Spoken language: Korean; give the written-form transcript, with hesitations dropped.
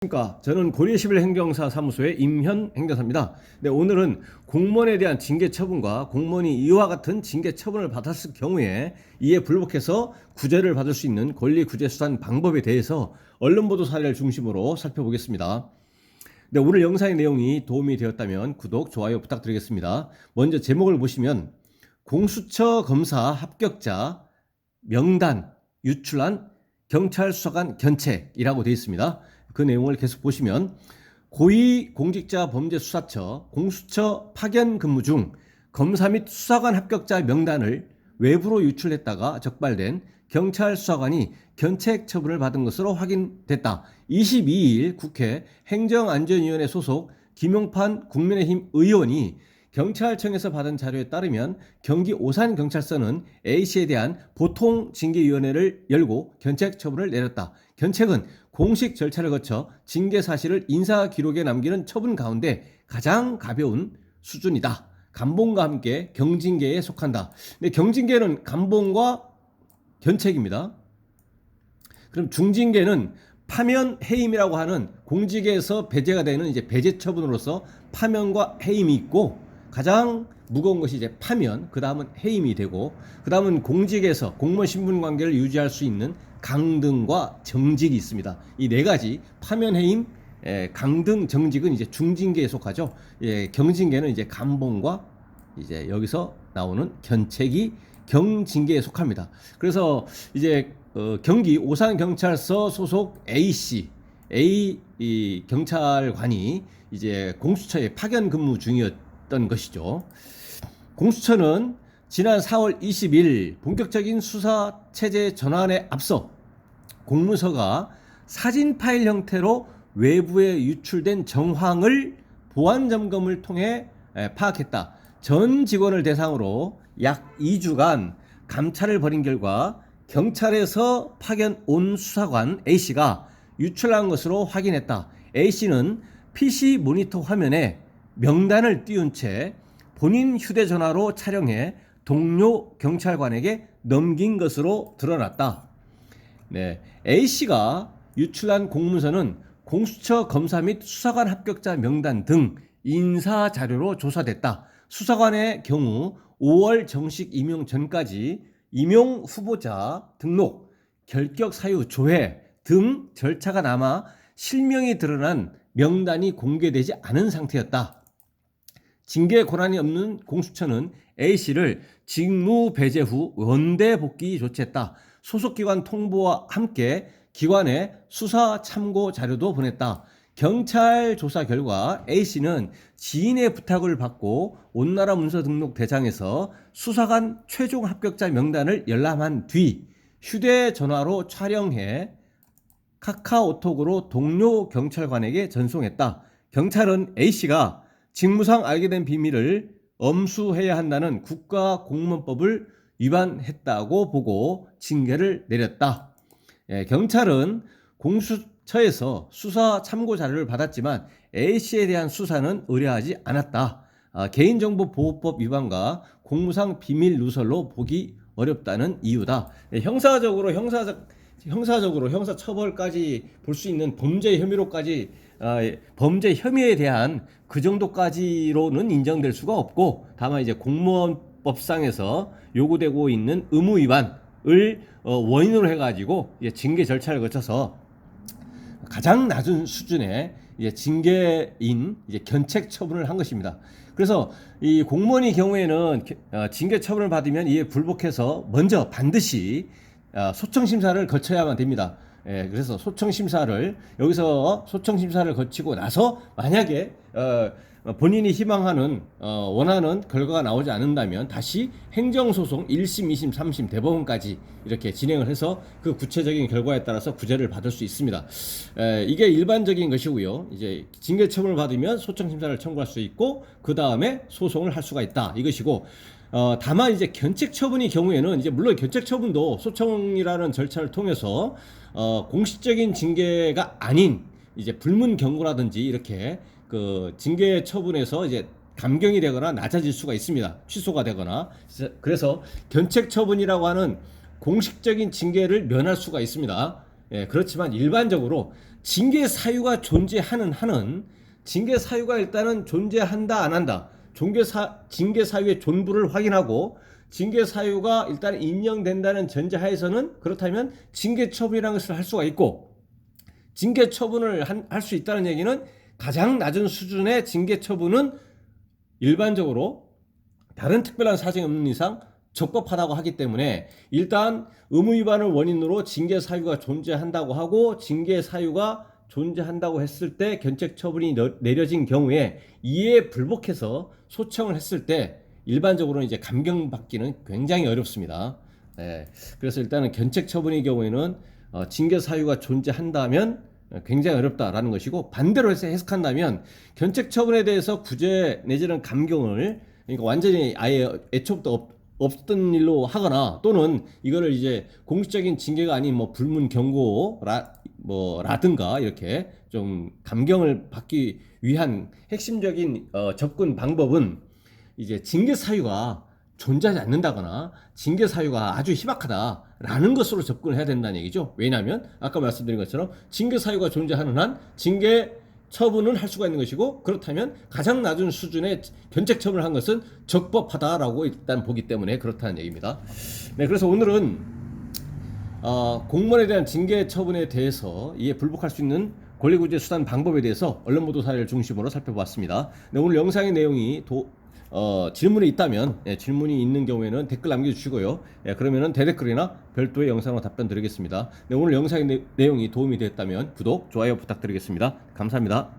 안녕하십니까. 저는 고려시빌행정사 사무소의 임현 행정사입니다. 네, 오늘은 공무원에 대한 징계 처분과 공무원이 이와 같은 징계 처분을 받았을 경우에 이에 불복해서 구제를 받을 수 있는 권리구제수단 방법에 대해서 언론보도 사례를 중심으로 살펴보겠습니다. 네, 오늘 영상의 내용이 도움이 되었다면 구독, 좋아요 부탁드리겠습니다. 먼저 제목을 보시면 공수처 검사 합격자 명단 유출한 경찰수사관 견책이라고 되어 있습니다. 그 내용을 계속 보시면 고위공직자범죄수사처 공수처 파견 근무 중 검사 및 수사관 합격자 명단을 외부로 유출했다가 적발된 경찰 수사관이 견책 처분을 받은 것으로 확인됐다. 22일 국회 행정안전위원회 소속 김용판 국민의힘 의원이 경찰청에서 받은 자료에 따르면 경기 오산경찰서는 A씨에 대한 보통징계위원회를 열고 견책 처분을 내렸다. 견책은 공식 절차를 거쳐 징계 사실을 인사기록에 남기는 처분 가운데 가장 가벼운 수준이다. 감봉과 함께 경징계에 속한다. 근데 경징계는 감봉과 견책입니다. 그럼 중징계는 파면 해임이라고 하는 공직에서 배제가 되는 이제 배제 처분으로서 파면과 해임이 있고, 가장 무거운 것이 이제 파면, 그 다음은 해임이 되고, 그 다음은 공직에서 공무원 신분 관계를 유지할 수 있는 강등과 정직이 있습니다. 이 네 가지 파면, 해임, 강등, 정직은 이제 중징계에 속하죠. 경징계는 이제 감봉과 이제 여기서 나오는 견책이 경징계에 속합니다. 그래서 이제 경기 오산경찰서 소속 A씨, 이 경찰관이 이제 공수처에 파견 근무 중이었던 것이죠. 공수처는 지난 4월 20일 본격적인 수사 체제 전환에 앞서 공문서가 사진 파일 형태로 외부에 유출된 정황을 보안 점검을 통해 파악했다. 전 직원을 대상으로 약 2주간 감찰을 벌인 결과 경찰에서 파견 온 수사관 A씨가 유출한 것으로 확인했다. A씨는 PC 모니터 화면에 명단을 띄운 채 본인 휴대전화로 촬영해 동료 경찰관에게 넘긴 것으로 드러났다. 네, A씨가 유출한 공문서는 공수처 검사 및 수사관 합격자 명단 등 인사 자료로 조사됐다. 수사관의 경우 5월 정식 임용 전까지 임용 후보자 등록, 결격 사유 조회 등 절차가 남아 실명이 드러난 명단이 공개되지 않은 상태였다. 징계 권한이 없는 공수처는 A씨를 직무 배제 후 원대 복귀 조치했다. 소속기관 통보와 함께 기관에 수사 참고 자료도 보냈다. 경찰 조사 결과 A씨는 지인의 부탁을 받고 온나라 문서 등록 대장에서 수사관 최종 합격자 명단을 열람한 뒤 휴대전화로 촬영해 카카오톡으로 동료 경찰관에게 전송했다. 경찰은 A씨가 직무상 알게 된 비밀을 엄수해야 한다는 국가공무원법을 위반했다고 보고 징계를 내렸다. 경찰은 공수처에서 수사 참고 자료를 받았지만 A씨에 대한 수사는 의뢰하지 않았다. 개인정보보호법 위반과 공무상 비밀 누설로 보기 어렵다는 이유다. 형사적으로 형사 처벌까지 볼 수 있는 범죄 혐의로까지 범죄 혐의에 대한 그 정도까지로는 인정될 수가 없고, 다만 이제 공무원법상에서 요구되고 있는 의무 위반을 원인으로 해가지고 징계 절차를 거쳐서 가장 낮은 수준의 징계인 견책 처분을 한 것입니다. 그래서 이 공무원의 경우에는 징계 처분을 받으면 이에 불복해서 먼저 반드시 소청 심사를 거쳐야만 됩니다. 그래서 소청 심사를 여기서 소청 심사를 거치고 나서 만약에 본인이 희망하는 원하는 결과가 나오지 않는다면 다시 행정소송 1심, 2심, 3심 대법원까지 이렇게 진행을 해서 그 구체적인 결과에 따라서 구제를 받을 수 있습니다. 이게 일반적인 것이고요. 이제 징계 처분을 받으면 소청 심사를 청구할 수 있고 그 다음에 소송을 할 수가 있다, 이것이고, 다만 이제 견책 처분의 경우에는 이제 물론 견책 처분도 소청이라는 절차를 통해서 공식적인 징계가 아닌 이제 불문 경고라든지 이렇게 그 징계 처분에서 이제 감경이 되거나 낮아질 수가 있습니다. 취소가 되거나. 그래서 견책 처분이라고 하는 공식적인 징계를 면할 수가 있습니다. 그렇지만 일반적으로 징계 사유가 존재하는 한은 징계 사유가 일단은 존재한다 안 한다. 징계 사유의 존부를 확인하고 징계 사유가 일단 인정된다는 전제하에서는 그렇다면 징계 처분이라는 것을 할 수가 있고 징계 처분을 할 수 있다는 얘기는 가장 낮은 수준의 징계 처분은 일반적으로 다른 특별한 사정이 없는 이상 적법하다고 하기 때문에 일단 의무 위반을 원인으로 징계 사유가 존재한다고 하고 징계 사유가 존재한다고 했을 때 견책 처분이 내려진 경우에 이에 불복해서 소청을 했을 때 일반적으로는 이제 감경받기는 굉장히 어렵습니다. 그래서 일단은 견책 처분의 경우에는 징계 사유가 존재한다면 굉장히 어렵다라는 것이고 반대로 해서 해석한다면 견책 처분에 대해서 구제 내지는 감경을 그러니까 완전히 아예 애초부터 없던 일로 하거나 또는 이거를 이제 공식적인 징계가 아닌 뭐 불문 경고라든가 이렇게 좀 감경을 받기 위한 핵심적인 접근 방법은 이제 징계 사유가 존재하지 않는다거나 징계 사유가 아주 희박하다라는 것으로 접근을 해야 된다는 얘기죠. 왜냐하면 아까 말씀드린 것처럼 징계 사유가 존재하는 한 징계 처분은 할 수가 있는 것이고 그렇다면 가장 낮은 수준의 견책 처분을 한 것은 적법하다라고 일단 보기 때문에 그렇다는 얘기입니다. 그래서 오늘은 공무원에 대한 징계 처분에 대해서 이에 불복할 수 있는 권리구제 수단 방법에 대해서 언론보도 사례를 중심으로 살펴봤습니다. 오늘 영상의 내용이 질문이 있다면 질문이 있는 경우에는 댓글 남겨주시고요. 그러면은 대댓글이나 별도의 영상으로 답변 드리겠습니다. 오늘 영상의 내용이 도움이 되었다면 구독, 좋아요 부탁드리겠습니다. 감사합니다.